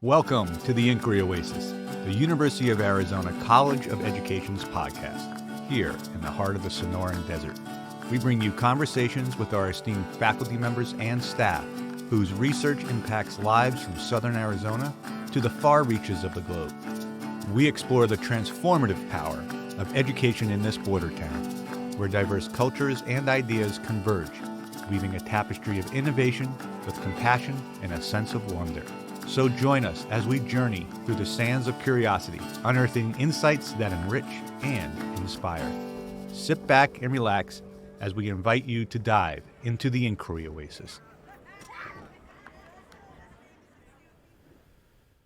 Welcome to the Inquiry Oasis, the University of Arizona College of Education's podcast, here in the heart of the Sonoran Desert. We bring you conversations with our esteemed faculty members and staff whose research impacts lives from southern Arizona to the far reaches of the globe. We explore the transformative power of education in this border town, where diverse cultures and ideas converge, weaving a tapestry of innovation with compassion and a sense of wonder. So join us as we journey through the sands of curiosity, unearthing insights that enrich and inspire. Sit back and relax as we invite you to dive into the Inquiry Oasis.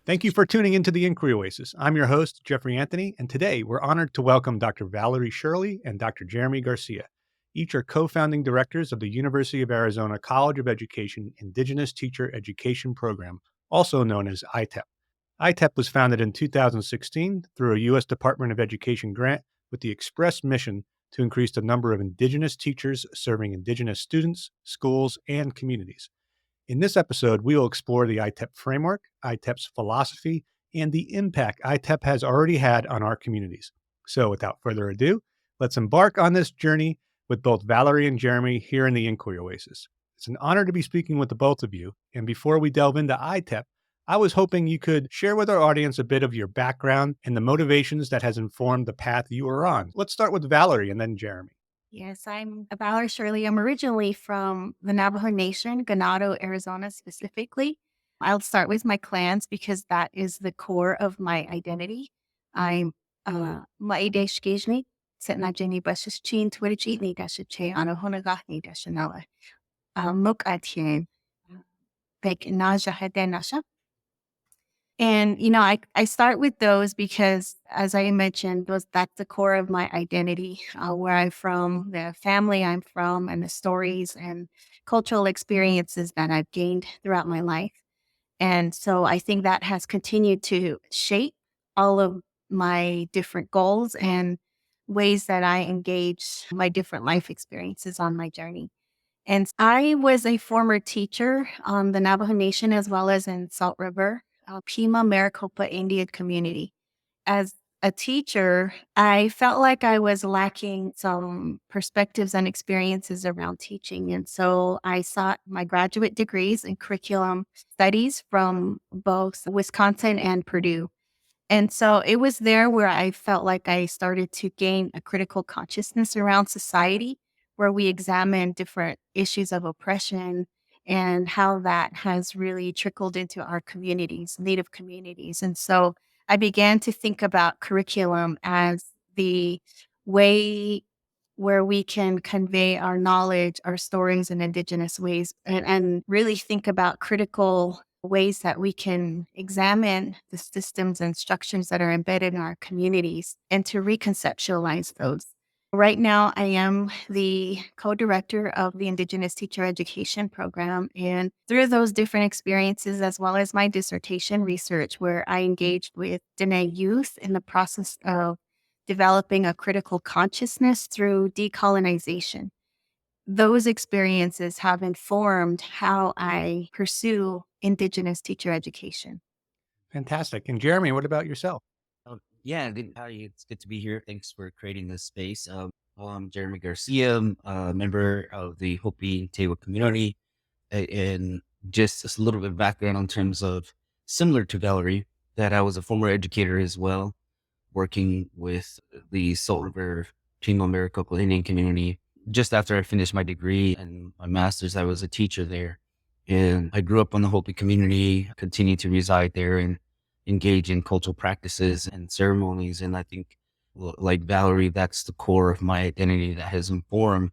Thank you for tuning into the Inquiry Oasis. I'm your host, Jeffrey Anthony, and today we're honored to welcome Dr. Valerie Shirley and Dr. Jeremy Garcia. Each are co-founding directors of the University of Arizona College of Education Indigenous Teacher Education Program, also known as ITEP. ITEP was founded in 2016 through a U.S. Department of Education grant with the express mission to increase the number of Indigenous teachers serving Indigenous students, schools, and communities. In this episode, we will explore the ITEP framework, ITEP's philosophy, and the impact ITEP has already had on our communities. So without further ado, let's embark on this journey with both Valerie and Jeremy here in the Inquiry Oasis. It's an honor to be speaking with the both of you. And before we delve into ITEP, I was hoping you could share with our audience a bit of your background and the motivations that has informed the path you are on. Let's start with Valerie and then Jeremy. Yes, I'm Valerie Shirley. I'm originally from the Navajo Nation, Ganado, Arizona specifically. I'll start with my clans because that is the core of my identity. I'm Maideshkijni, Setnajini Bashichin, Twitchitni Dashache, Anahonagahni Dashanala, Muk Atien, Bek Naja Hedenasha. And, I start with those because, as I mentioned, that's the core of my identity, where I'm from, the family I'm from, and the stories and cultural experiences that I've gained throughout my life. And so I think that has continued to shape all of my different goals and ways that I engage my different life experiences on my journey. And I was a former teacher on the Navajo Nation as well as in Salt River, Pima Maricopa Indian community. As a teacher, I felt like I was lacking some perspectives and experiences around teaching. And so I sought my graduate degrees in curriculum studies from both Wisconsin and Purdue. And so it was there where I felt like I started to gain a critical consciousness around society, where we examine different issues of oppression and how that has really trickled into our communities, Native communities. And so I began to think about curriculum as the way where we can convey our knowledge, our stories in Indigenous ways, and really think about critical ways that we can examine the systems and structures that are embedded in our communities and to reconceptualize those. Right now, I am the co-director of the Indigenous Teacher Education Program. And through those different experiences, as well as my dissertation research, where I engaged with Dene youth in the process of developing a critical consciousness through decolonization, those experiences have informed how I pursue Indigenous teacher education. Fantastic. And Jeremy, what about yourself? Good. How are you? It's good to be here. Thanks for creating this space. I'm Jeremy Garcia, a member of the Hopi Tewa community, and just a little bit of background in terms of similar to Valerie, that I was a former educator as well, working with the Salt River Chimo Maricopa Indian community. Just after I finished my degree and my master's, I was a teacher there, and I grew up in the Hopi community, continued to reside there, and engage in cultural practices and ceremonies. And I think, like Valerie, that's the core of my identity that has informed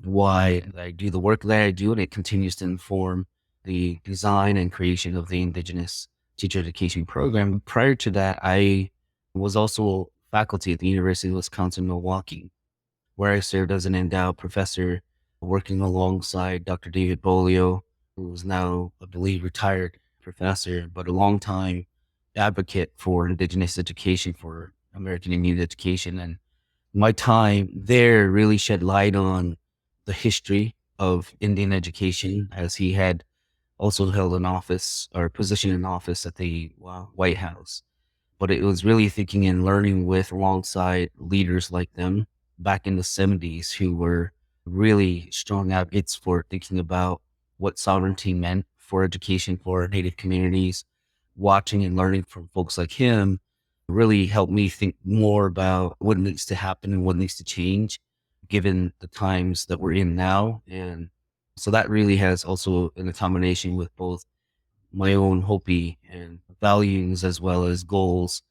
why I do the work that I do. And it continues to inform the design and creation of the Indigenous Teacher Education Program. Prior to that, I was also faculty at the University of Wisconsin-Milwaukee, where I served as an endowed professor, working alongside Dr. David Bolio, who is now, I believe, retired professor, but a long time advocate for Indigenous education, for American Indian education. And my time there really shed light on the history of Indian education, as he had also held an office or position in office at the White House. But it was really thinking and learning with alongside leaders like them back in the 70s who were really strong advocates for thinking about what sovereignty meant for education for Native communities. Watching and learning from folks like him really helped me think more about what needs to happen and what needs to change given the times that we're in now. And so that really has also in a combination with both my own Hopi and values as well as goals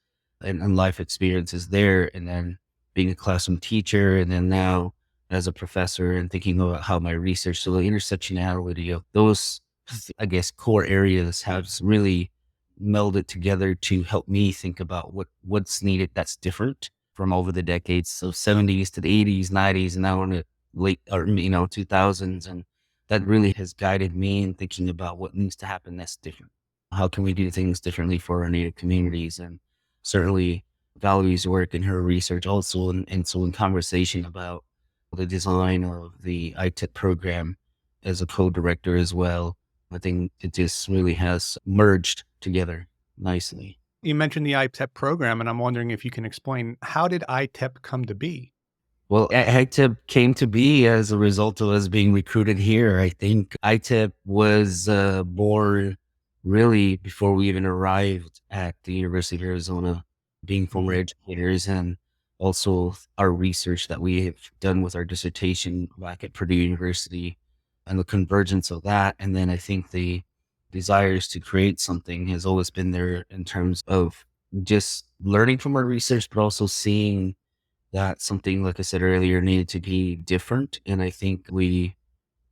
and life experiences there. And then being a classroom teacher and then now as a professor and thinking about how my research, so the intersectionality of those, I guess, core areas has really melded together to help me think about what's needed that's different from over the decades. So 70s to the 80s, 90s, and now in the late or, 2000s. And that really has guided me in thinking about what needs to happen that's different. How can we do things differently for our Native communities? And certainly Valerie's work and her research also, and so in conversation about the design of the ITEP program as a co-director as well, I think it just really has merged together nicely. You mentioned the ITEP program, and I'm wondering if you can explain, how did ITEP come to be? Well, ITEP came to be as a result of us being recruited here. I think ITEP was born really before we even arrived at the University of Arizona, being former educators and also our research that we have done with our dissertation back at Purdue University and the convergence of that. And then I think the desires to create something has always been there in terms of just learning from our research, but also seeing that something, like I said earlier, needed to be different. And I think we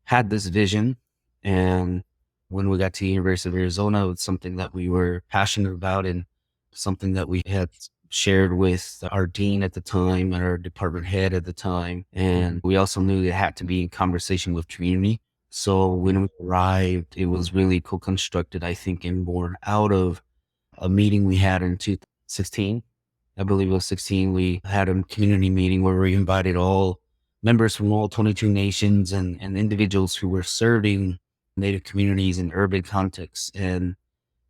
had this vision. And when we got to the University of Arizona, it was something that we were passionate about and something that we had shared with our dean at the time and our department head at the time. And we also knew it had to be in conversation with community. So when we arrived, it was really co-constructed, I think, and born out of a meeting we had in 2016. I believe it was 16. We had a community meeting where we invited all members from all 22 nations and individuals who were serving Native communities in urban contexts. And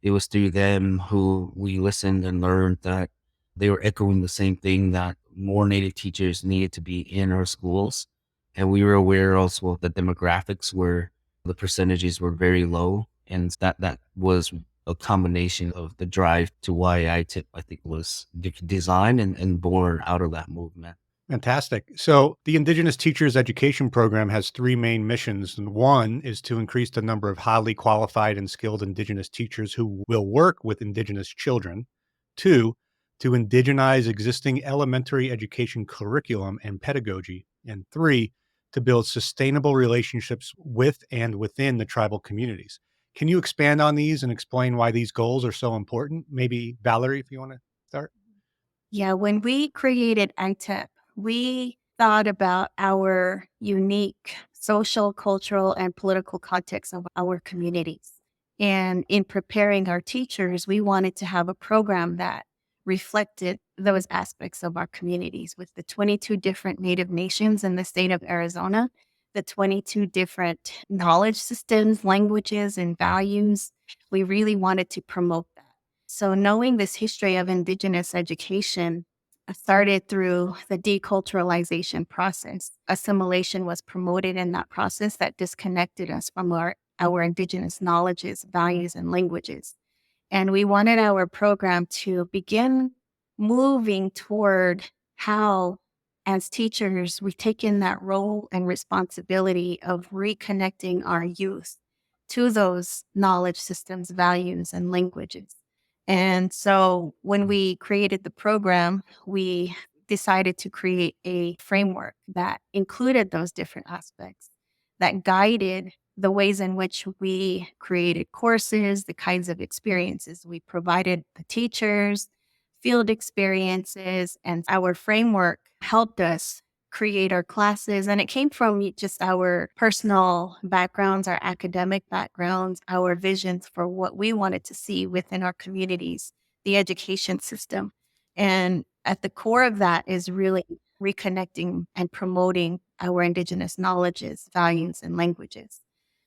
it was through them who we listened and learned that they were echoing the same thing, that more Native teachers needed to be in our schools. And we were aware also of the demographics where the percentages were very low. And that was a combination of the drive to why ITIP, I think, was designed and born out of that movement. Fantastic. So, the Indigenous Teachers Education Program has three main missions. And one is to increase the number of highly qualified and skilled Indigenous teachers who will work with Indigenous children. Two, to indigenize existing elementary education curriculum and pedagogy. And three, to build sustainable relationships with and within the tribal communities. Can you expand on these and explain why these goals are so important? Maybe Valerie, if you want to start. Yeah, when we created ITEP, we thought about our unique social, cultural, and political context of our communities. And in preparing our teachers, we wanted to have a program that reflected those aspects of our communities with the 22 different Native nations in the state of Arizona, the 22 different knowledge systems, languages, and values. We really wanted to promote that. So, knowing this history of Indigenous education started through the deculturalization process. Assimilation was promoted in that process that disconnected us from our Indigenous knowledges, values, and languages. And we wanted our program to begin moving toward how, as teachers, we take in that role and responsibility of reconnecting our youth to those knowledge systems, values, and languages. And so when we created the program, we decided to create a framework that included those different aspects, that guided the ways in which we created courses, the kinds of experiences we provided the teachers, field experiences, and our framework helped us create our classes. And it came from just our personal backgrounds, our academic backgrounds, our visions for what we wanted to see within our communities, the education system. And at the core of that is really reconnecting and promoting our Indigenous knowledges, values, and languages.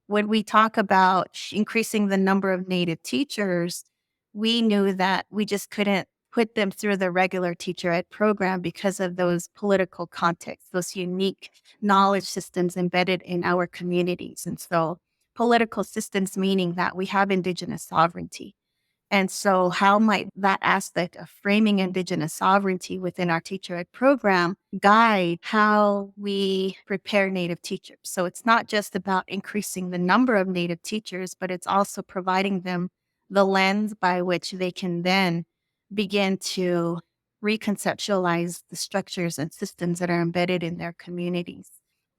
when we talk about increasing the number of Native teachers, we knew that we just couldn't put them through the regular teacher ed program because of those political contexts, those unique knowledge systems embedded in our communities. And so political systems meaning that we have Indigenous sovereignty. And so, how might that aspect of framing Indigenous sovereignty within our teacher ed program guide how we prepare Native teachers? So, it's not just about increasing the number of Native teachers, but it's also providing them the lens by which they can then begin to reconceptualize the structures and systems that are embedded in their communities.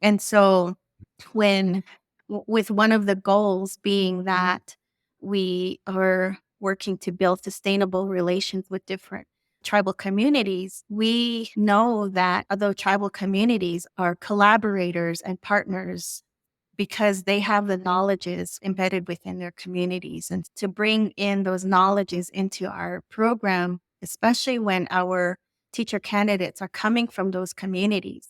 And so, when with one of the goals being that we are working to build sustainable relations with different tribal communities, we know that although tribal communities are collaborators and partners because they have the knowledges embedded within their communities. And to bring in those knowledges into our program, especially when our teacher candidates are coming from those communities,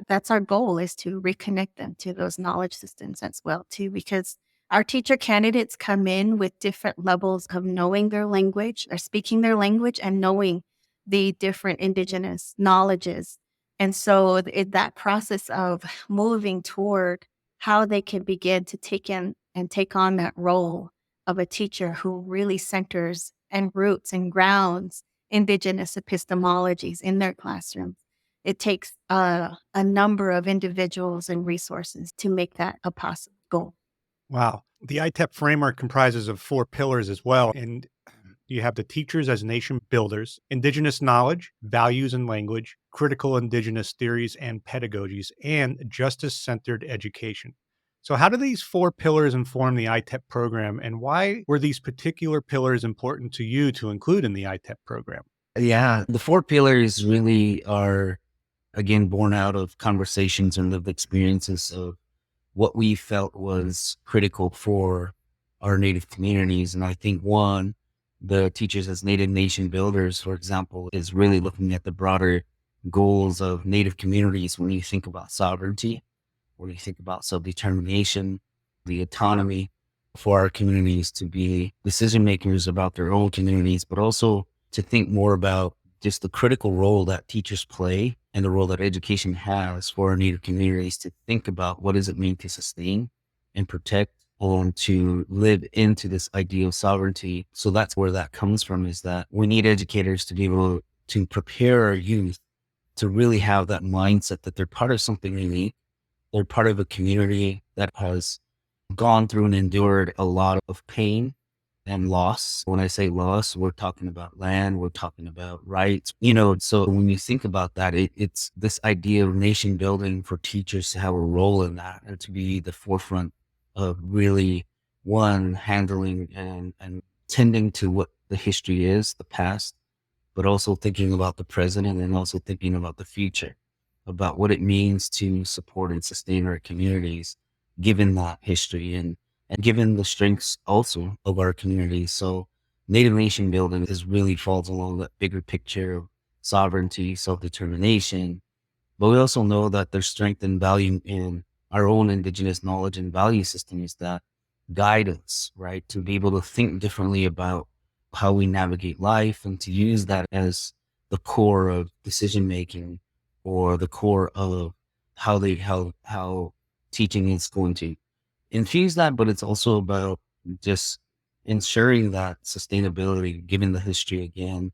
that's our goal, is to reconnect them to those knowledge systems as well too, because our teacher candidates come in with different levels of knowing their language or speaking their language and knowing the different Indigenous knowledges. And so that process of moving toward how they can begin to take in and take on that role of a teacher who really centers and roots and grounds Indigenous epistemologies in their classrooms. It takes a number of individuals and resources to make that a possible goal. Wow. The ITEP framework comprises of 4 pillars as well. And you have the teachers as nation builders, Indigenous knowledge, values and language, critical Indigenous theories and pedagogies, and justice-centered education. So how do these 4 pillars inform the ITEP program, and why were these particular pillars important to you to include in the ITEP program? Yeah, the 4 pillars really are, again, born out of conversations and lived experiences of what we felt was critical for our Native communities. And I think one, the teachers as Native nation builders, for example, is really looking at the broader goals of Native communities when you think about sovereignty, when you think about self-determination, the autonomy for our communities to be decision makers about their own communities, but also to think more about just the critical role that teachers play and the role that education has for our Native communities, to think about what does it mean to sustain and protect and to live into this idea of sovereignty. So that's where that comes from, is that we need educators to be able to prepare our youth to really have that mindset that they're part of something unique. They're part of a community that has gone through and endured a lot of pain and loss. When I say loss, we're talking about land, we're talking about rights, so when you think about that, it's this idea of nation building for teachers to have a role in that and to be the forefront of really, one, handling and tending to what the history is, the past, but also thinking about the present and then also thinking about the future, about what it means to support and sustain our communities, given that history and given the strengths also of our communities. So Native nation building is really falls along that bigger picture of sovereignty, self-determination. But we also know that there's strength and value in our own Indigenous knowledge and value systems that guide us, right? To be able to think differently about how we navigate life and to use that as the core of decision making, or the core of how teaching is going to infuse that. But it's also about just ensuring that sustainability, given the history again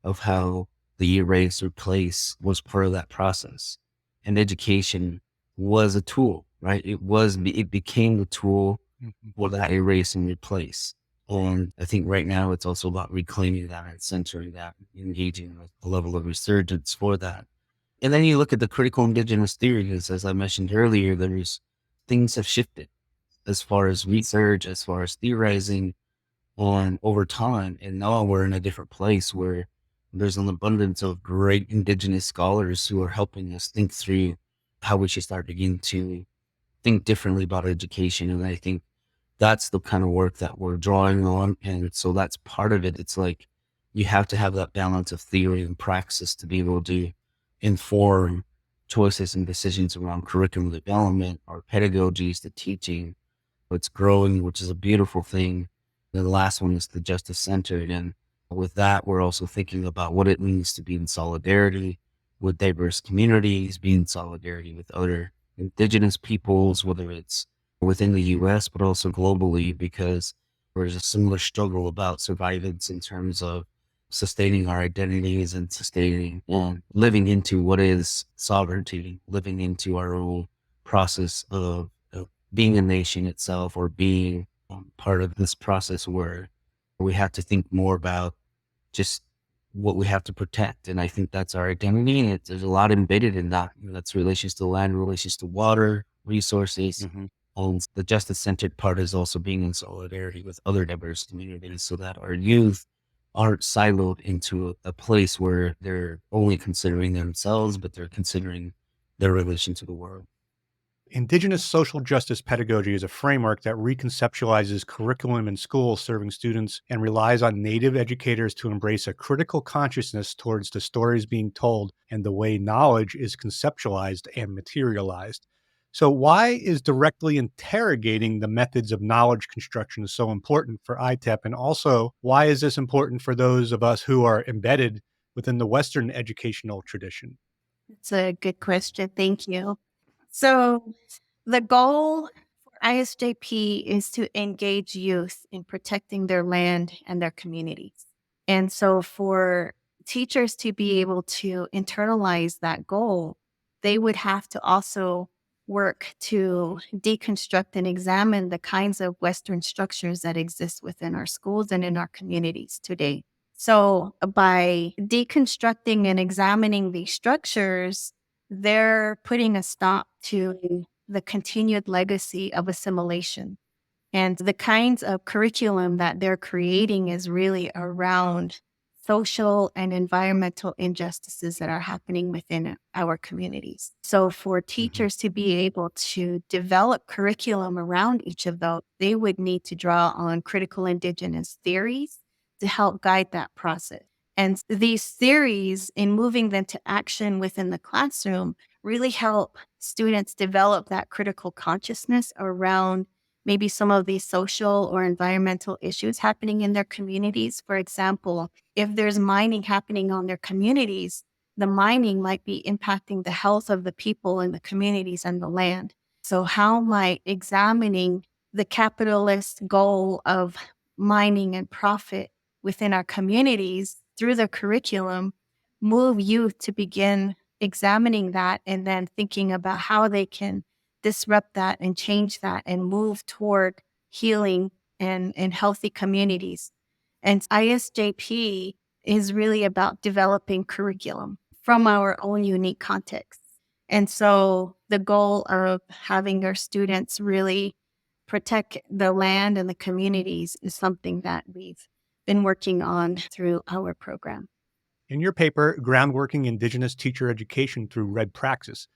of how the erase or place was part of that process. And education was a tool, right? It became the tool for that erase and replace. And I think right now it's also about reclaiming that and centering that, engaging with a level of resurgence for that. And then you look at the critical Indigenous theories, as I mentioned earlier, things have shifted as far as research, as far as theorizing on over time. And now we're in a different place where there's an abundance of great Indigenous scholars who are helping us think through how we should start beginning to think differently about education. And I think that's the kind of work that we're drawing on. And so that's part of it. It's like you have to have that balance of theory and praxis to be able to inform choices and decisions around curriculum development, our pedagogies, the teaching, It's growing, which is a beautiful thing. The last one is the justice centered. And with that, we're also thinking about what it means to be in solidarity with diverse communities, be in solidarity with other indigenous peoples, whether it's within the US, but also globally, because there's a similar struggle about survivance in terms of sustaining our identities and sustaining and living into what is sovereignty, living into our own process of being a nation itself, or being part of this process where we have to think more about just what we have to protect. And I think that's our identity. And there's a lot embedded in that. That's relations to land, relations to water, resources. The justice centered part is also being in solidarity with other diverse communities so that our youth aren't siloed into a place where they're only considering themselves, but they're considering their relation to the world. Indigenous social justice pedagogy is a framework that reconceptualizes curriculum in schools serving students and relies on Native educators to embrace a critical consciousness towards the stories being told and the way knowledge is conceptualized and materialized. So, why is directly interrogating the methods of knowledge construction so important for ITEP? And also, why is this important for those of us who are embedded within the Western educational tradition? It's a good question. Thank you. So, the goal for ISJP is to engage youth in protecting their land and their communities. And so, for teachers to be able to internalize that goal, they would have to also work to deconstruct and examine the kinds of Western structures that exist within our schools and in our communities today. So, by deconstructing and examining these structures, they're putting a stop to the continued legacy of assimilation. And the kinds of curriculum that they're creating is really around social and environmental injustices that are happening within our communities. So for teachers to be able to develop curriculum around each of those, they would need to draw on critical Indigenous theories to help guide that process. And these theories, in moving them to action within the classroom, really help students develop that critical consciousness around maybe some of these social or environmental issues happening in their communities. For example, if there's mining happening on their communities, the mining might be impacting the health of the people in the communities and the land. So how might examining the capitalist goal of mining and profit within our communities through the curriculum move youth to begin examining that and then thinking about how they can disrupt that and change that and move toward healing and healthy communities. And ISJP is really about developing curriculum from our own unique contexts. And so the goal of having our students really protect the land and the communities is something that we've been working on through our program. In your paper, Groundworking Indigenous Teacher Education Through Red Praxis,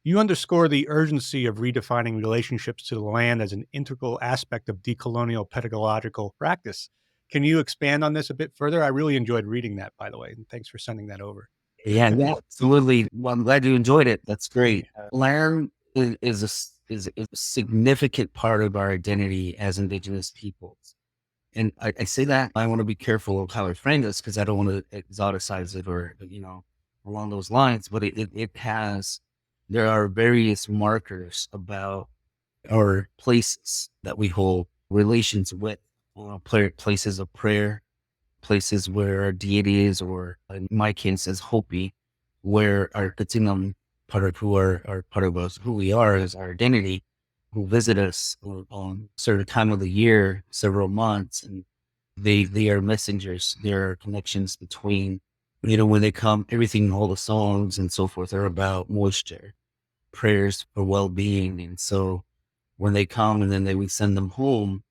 you underscore the urgency of redefining relationships to the land as an integral aspect of decolonial pedagogical practice. Can you expand on this a bit further? I really enjoyed reading that, by the way, and thanks for sending that over. Yeah, absolutely. Well, I'm glad you enjoyed it. That's great. Land is a significant part of our identity as Indigenous peoples. And I say that I want to be careful of how I frame this because I don't want to exoticize it or, along those lines. But there are various markers about our places that we hold relations with, places of prayer, places where our deity is, or in my case as Hopi, where our Katinam, part of part of us, who we are as our identity, who visit us on a certain time of the year, several months, and they are messengers. They are connections between, when they come, everything, all the songs and so forth are about moisture, prayers for well-being. And so when they come and then we send them home,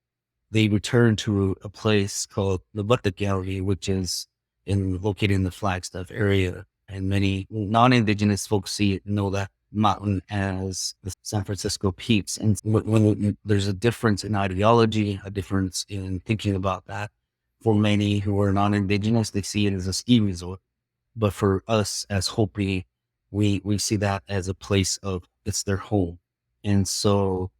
they return to a place called the Buttick Gallery, which is located in the Flagstaff area. And many non-Indigenous folks know that mountain as the San Francisco Peaks. And when there's a difference in ideology, a difference in thinking about that, for many who are non-Indigenous, they see it as a ski resort. But for us as Hopi, we see that as a place of, it's their home. And so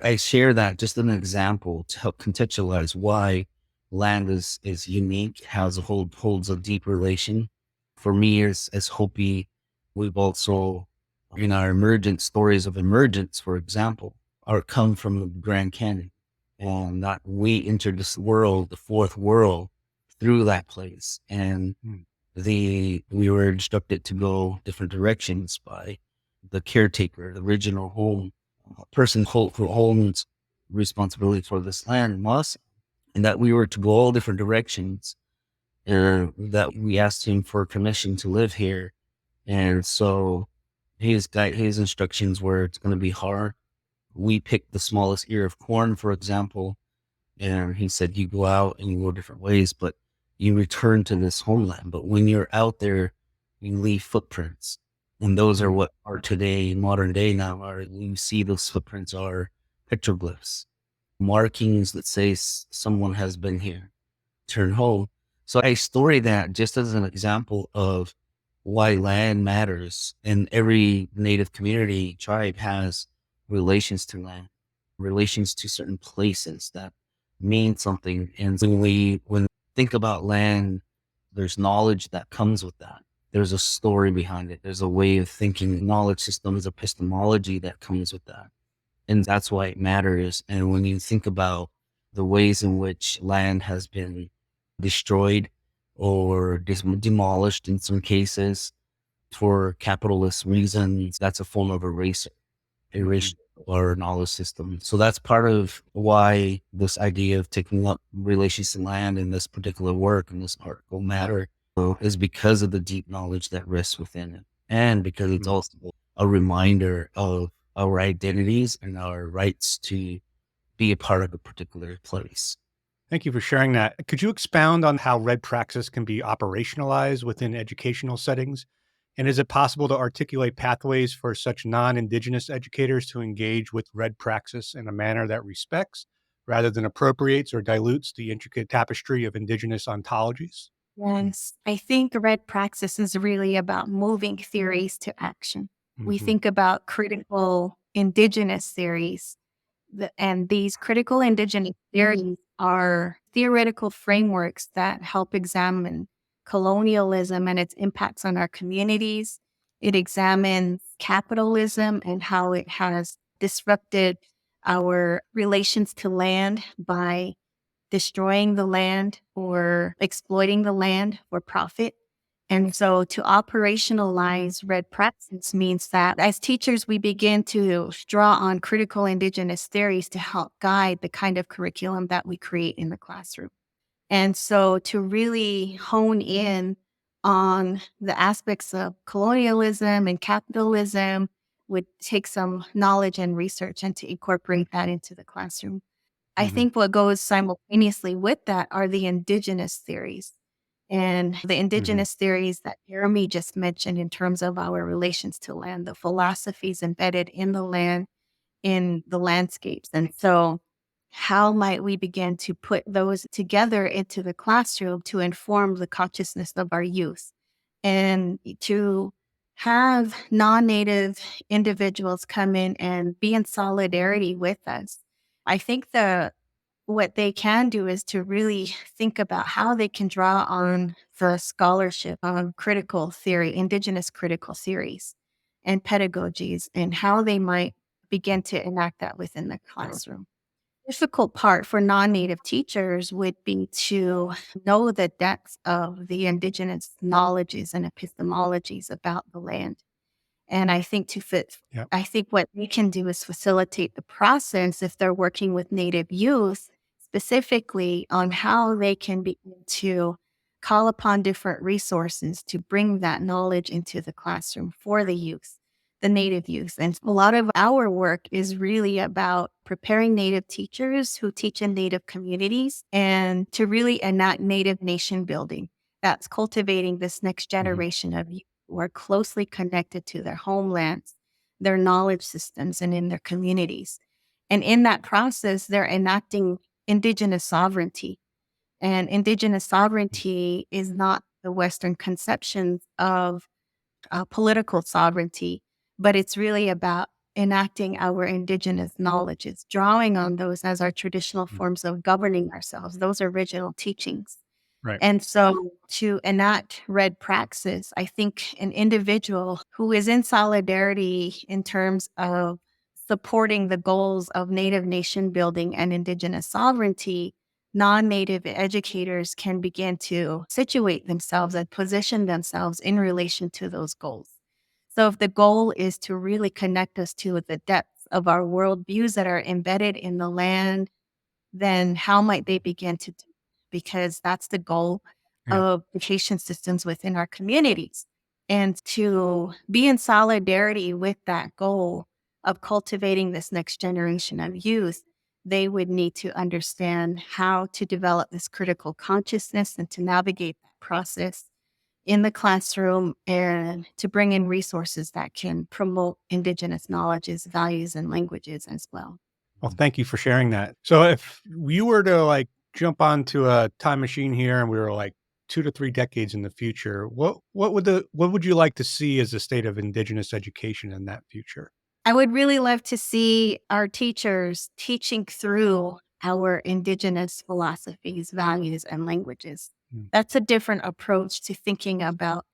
I share that just an example to help contextualize why land is unique, holds a deep relation. For me, as Hopi, we've also, in our emergent stories of emergence, for example, are come from the Grand Canyon. And that we entered this world, the fourth world, through that place. And Mm. we were instructed to go different directions by the caretaker, the original home person who owns responsibility for this land, us, and that we were to go all different directions, and that we asked him for permission to live here. And so his instructions were, it's going to be hard. We picked the smallest ear of corn, for example, and he said, you go out and you go different ways, but you return to this homeland. But when you're out there, you leave footprints. And those are what are today, modern day now, are you see those footprints are petroglyphs, markings that say someone has been here, turn home. So I story that just as an example of why land matters. And every native community tribe has relations to land, relations to certain places that mean something. And when we think about land, there's knowledge that comes with that. There's a story behind it. There's a way of thinking, knowledge systems, epistemology that comes with that. And that's why it matters. And when you think about the ways in which land has been destroyed or demolished in some cases for capitalist reasons, that's a form of erasure our knowledge system. So that's part of why this idea of taking up relations to land in this particular work and this article matter is because of the deep knowledge that rests within it. And because it's also a reminder of our identities and our rights to be a part of a particular place. Thank you for sharing that. Could you expound on how red praxis can be operationalized within educational settings? And is it possible to articulate pathways for such non-Indigenous educators to engage with red praxis in a manner that respects, rather than appropriates or dilutes, the intricate tapestry of Indigenous ontologies? Yes, I think red praxis is really about moving theories to action. We Mm-hmm. think about critical indigenous theories, and these critical indigenous theories are theoretical frameworks that help examine colonialism and its impacts on our communities. It examines capitalism and how it has disrupted our relations to land by destroying the land or exploiting the land for profit. And so to operationalize red praxis means that as teachers, we begin to draw on critical indigenous theories to help guide the kind of curriculum that we create in the classroom. And so to really hone in on the aspects of colonialism and capitalism would take some knowledge and research and to incorporate that into the classroom. I Mm-hmm. think what goes simultaneously with that are the indigenous theories. And the Mm-hmm. indigenous theories that Jeremy just mentioned in terms of our relations to land, the philosophies embedded in the land, in the landscapes. And so, how might we begin to put those together into the classroom to inform the consciousness of our youth and to have non native individuals come in and be in solidarity with us? I think what they can do is to really think about how they can draw on the scholarship on critical theory, indigenous critical theories and pedagogies, and how they might begin to enact that within the classroom. Difficult part for non-native teachers would be to know the depth of the indigenous knowledges and epistemologies about the land. And I think Yep. I think what we can do is facilitate the process if they're working with Native youth, specifically on how they can begin to call upon different resources to bring that knowledge into the classroom for the youth, the Native youth. And a lot of our work is really about preparing Native teachers who teach in Native communities and to really enact Native nation building. That's cultivating this next Mm-hmm. generation of youth who are closely connected to their homelands, their knowledge systems, and in their communities. And in that process, they're enacting Indigenous sovereignty. And Indigenous sovereignty is not the Western conception of political sovereignty, but it's really about enacting our indigenous knowledges, drawing on those as our traditional forms of governing ourselves, those original teachings. Right. And so to enact red praxis, I think an individual who is in solidarity in terms of supporting the goals of Native nation building and indigenous sovereignty, non-Native educators can begin to situate themselves and position themselves in relation to those goals. So if the goal is to really connect us to the depths of our worldviews that are embedded in the land, then how might they begin to do? Because that's the goal Yeah. of education systems within our communities. And to be in solidarity with that goal of cultivating this next generation of youth, they would need to understand how to develop this critical consciousness and to navigate that process in the classroom and to bring in resources that can promote Indigenous knowledges, values, and languages as well. Well, thank you for sharing that. So if you were to like jump onto a time machine here and we were like 2 to 3 decades in the future, what would you like to see as the state of Indigenous education in that future? I would really love to see our teachers teaching through our Indigenous philosophies, values, and languages. Mm. That's a different approach to thinking about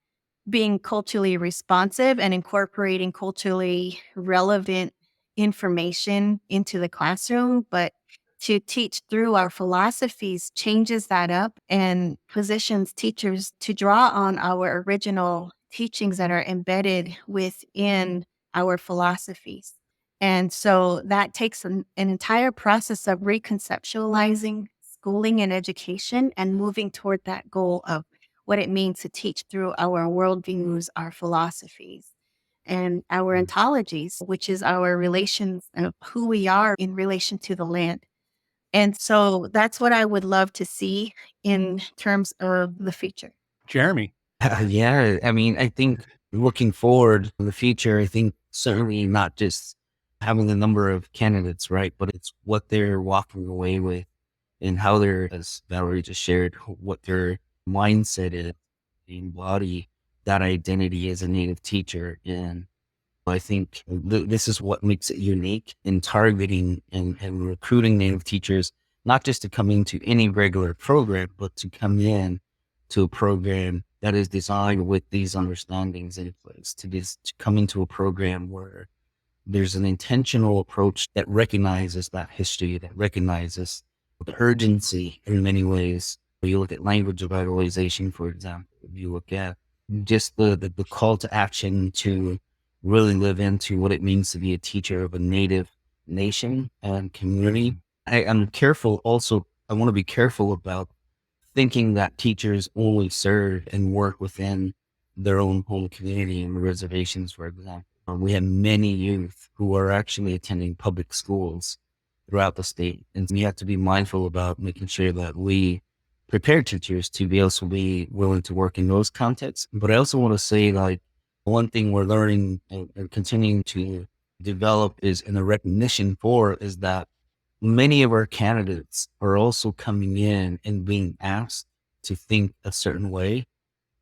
being culturally responsive and incorporating culturally relevant information into the classroom, but to teach through our philosophies changes that up and positions teachers to draw on our original teachings that are embedded within our philosophies. And so that takes an entire process of reconceptualizing schooling and education and moving toward that goal of what it means to teach through our worldviews, our philosophies, and our Mm. ontologies, which is our relations of who we are in relation to the land. And so that's what I would love to see in terms of the future. Jeremy. Yeah, I mean, I think looking forward in the future, I think certainly not just having the number of candidates, right? But it's what they're walking away with and how they're, as Valerie just shared, what their mindset is, they embody that identity as a native teacher. And I think this is what makes it unique in targeting and recruiting native teachers, not just to come into any regular program, but to come in to a program that is designed with these understandings in place, to come into a program where there's an intentional approach that recognizes that history, that recognizes the urgency in many ways. You look at language revitalization, for example, you look at just the call to action to really live into what it means to be a teacher of a native nation and community. I'm careful also, I want to be careful about thinking that teachers only serve and work within their own home community and reservations, for example. We have many youth who are actually attending public schools throughout the state. And we have to be mindful about making sure that we prepare teachers to be also be willing to work in those contexts. But I also want to say, like, one thing we're learning and continuing to develop is, and a recognition for, is that many of our candidates are also coming in and being asked to think a certain way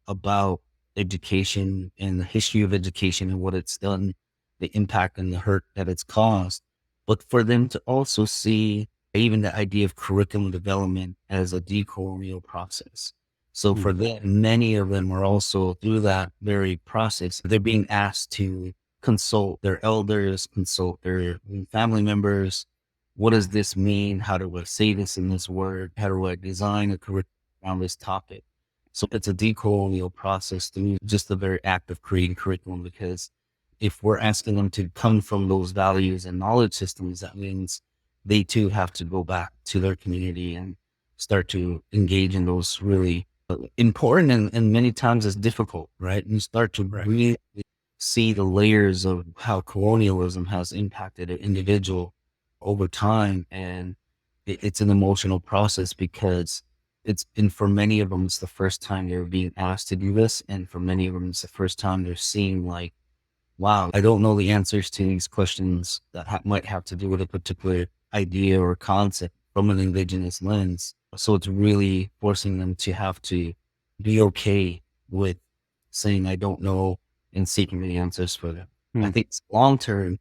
about education and the history of education and what it's done, the impact and the hurt that it's caused. But for them to also see even the idea of curriculum development as a decolonial process. So for Mm. them, many of them are also through that very process, they're being asked to consult their elders, consult their family members. What does this mean? How do I say this in this word? How do I design a curriculum around this topic? So it's a decolonial process through just the very act of creating curriculum, because if we're asking them to come from those values and knowledge systems, that means they too have to go back to their community and start to engage in those really important and many times it's difficult, right? And you start to Right. really see the layers of how colonialism has impacted an individual over time. And it's an emotional process because and for many of them, it's the first time they're being asked to do this. And for many of them, it's the first time they're seeing, like, wow, I don't know the answers to these questions that might have to do with a particular idea or concept from an indigenous lens. So it's really forcing them to have to be okay with saying, I don't know, and seeking the answers for them. I Mm. think long term,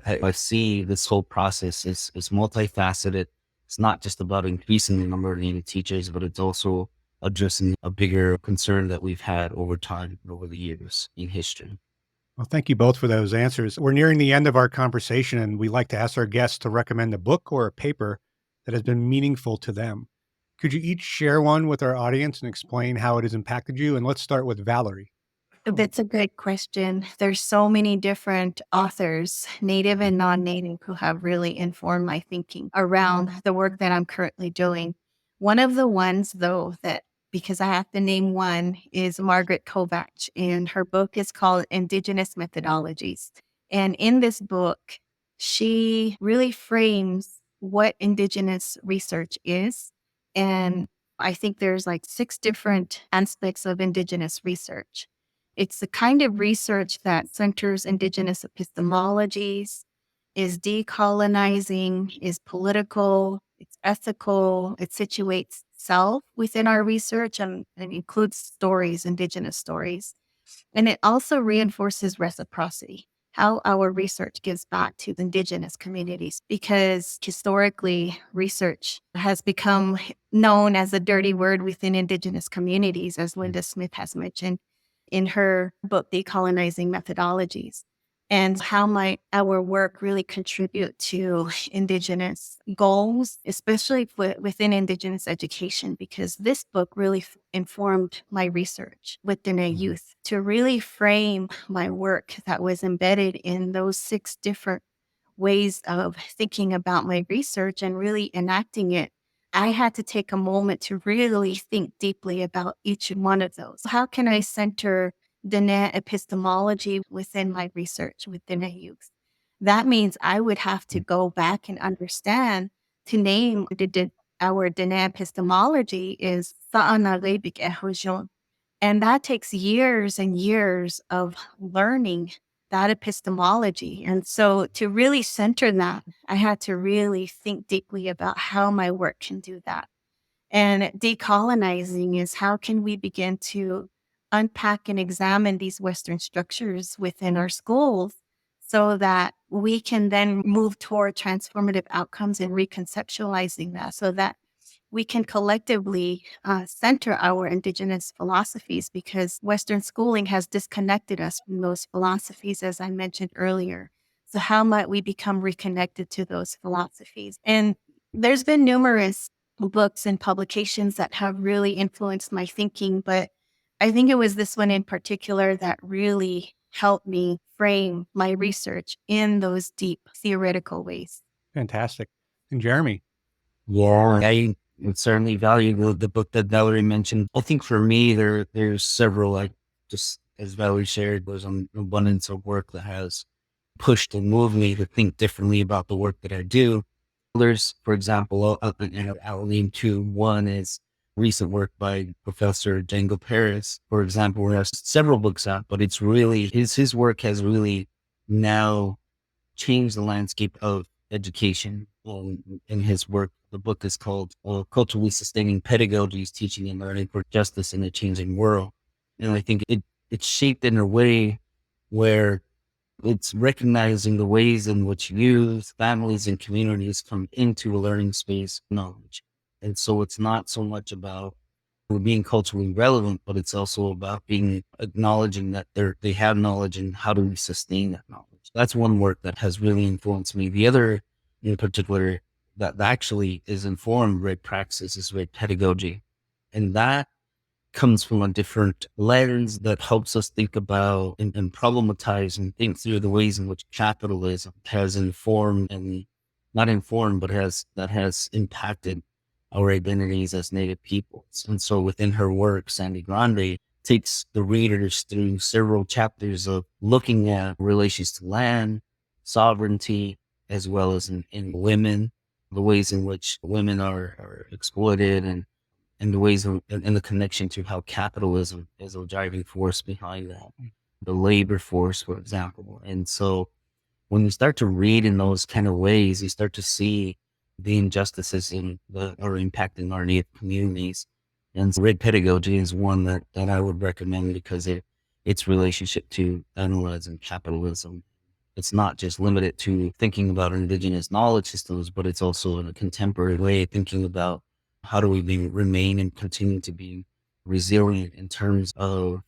I see this whole process is multifaceted. It's not just about increasing the number of Native teachers, but it's also addressing a bigger concern that we've had over time, over the years in history. Well, thank you both for those answers. We're nearing the end of our conversation, and we like to ask our guests to recommend a book or a paper that has been meaningful to them. Could you each share one with our audience and explain how it has impacted you? And let's start with Valerie. That's a good question. There's so many different authors, native and non-native, who have really informed my thinking around the work that I'm currently doing. One of the ones, though, that because I have to name one, is Margaret Kovach, and her book is called Indigenous Methodologies. And in this book, she really frames what Indigenous research is. And I think there's like 6 different aspects of Indigenous research. It's the kind of research that centers Indigenous epistemologies, is decolonizing, is political, it's ethical, it situates self within our research and includes stories, Indigenous stories. And it also reinforces reciprocity, how our research gives back to the Indigenous communities, because historically, research has become known as a dirty word within Indigenous communities, as Linda Smith has mentioned in her book, Decolonizing Methodologies, and how might our work really contribute to Indigenous goals, especially within Indigenous education, because this book really informed my research with Dene youth to really frame my work that was embedded in those 6 different ways of thinking about my research and really enacting it. I had to take a moment to really think deeply about each one of those. How can I center Dene epistemology within my research with Dene youth? That means I would have to go back and understand to name our Dene epistemology is Sa'analebik Ehojon. And that takes years and years of learning that epistemology. And so to really center that, I had to really think deeply about how my work can do that. And decolonizing is how can we begin to unpack and examine these Western structures within our schools so that we can then move toward transformative outcomes and reconceptualizing that so that we can collectively center our Indigenous philosophies, because Western schooling has disconnected us from those philosophies, as I mentioned earlier. So how might we become reconnected to those philosophies? And there's been numerous books and publications that have really influenced my thinking, but I think it was this one in particular that really helped me frame my research in those deep theoretical ways. Fantastic. And Jeremy. Yeah, I would certainly value the book that Valerie mentioned. I think for me, there's several, like just as Valerie shared, there's an abundance of work that has pushed and moved me to think differently about the work that I do. There's, for example, I'll name 2. One is recent work by Professor Django Paris, for example, where he has several books out, but it's really, his work has really now changed the landscape of education. In his work, the book is called Culturally Sustaining Pedagogies, Teaching and Learning for Justice in a Changing World. And I think it's shaped in a way where it's recognizing the ways in which youth, families, and communities come into a learning space of knowledge. And so it's not so much about being culturally relevant, but it's also about being acknowledging that they have knowledge and how do we sustain that knowledge. That's one work that has really influenced me. The other in particular that actually is informed by Praxis is by pedagogy. And that comes from a different lens that helps us think about and problematize and think through the ways in which capitalism has informed and not informed, but has impacted our identities as Native peoples. And so within her work, Sandy Grande takes the readers through several chapters of looking at relations to land, sovereignty, as well as in women, the ways in which women are exploited and the ways of, and the connection to how capitalism is a driving force behind that, the labor force, for example. And so when you start to read in those kind of ways, you start to see the injustices that are impacting our Native communities. And so Red Pedagogy is one that I would recommend because its relationship to analyzing capitalism it's not just limited to thinking about indigenous knowledge systems, but it's also in a contemporary way, thinking about how do we remain and continue to be resilient in terms of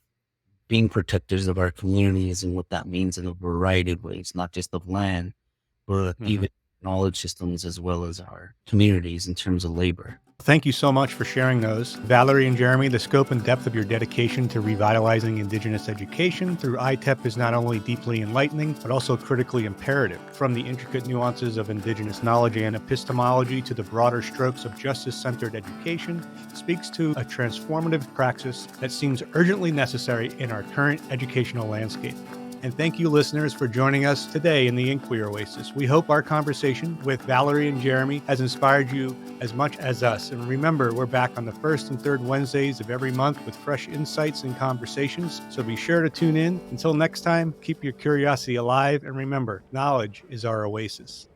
being protectors of our communities and what that means in a variety of ways, not just of land, but even knowledge systems as well as our communities in terms of labor. Thank you so much for sharing those. Valerie and Jeremy, the scope and depth of your dedication to revitalizing Indigenous education through ITEP is not only deeply enlightening, but also critically imperative. From the intricate nuances of Indigenous knowledge and epistemology to the broader strokes of justice-centered education, speaks to a transformative praxis that seems urgently necessary in our current educational landscape. And thank you, listeners, for joining us today in the Inquiry Oasis. We hope our conversation with Valerie and Jeremy has inspired you as much as us. And remember, we're back on the first and third Wednesdays of every month with fresh insights and conversations. So be sure to tune in. Until next time, keep your curiosity alive. And remember, knowledge is our oasis.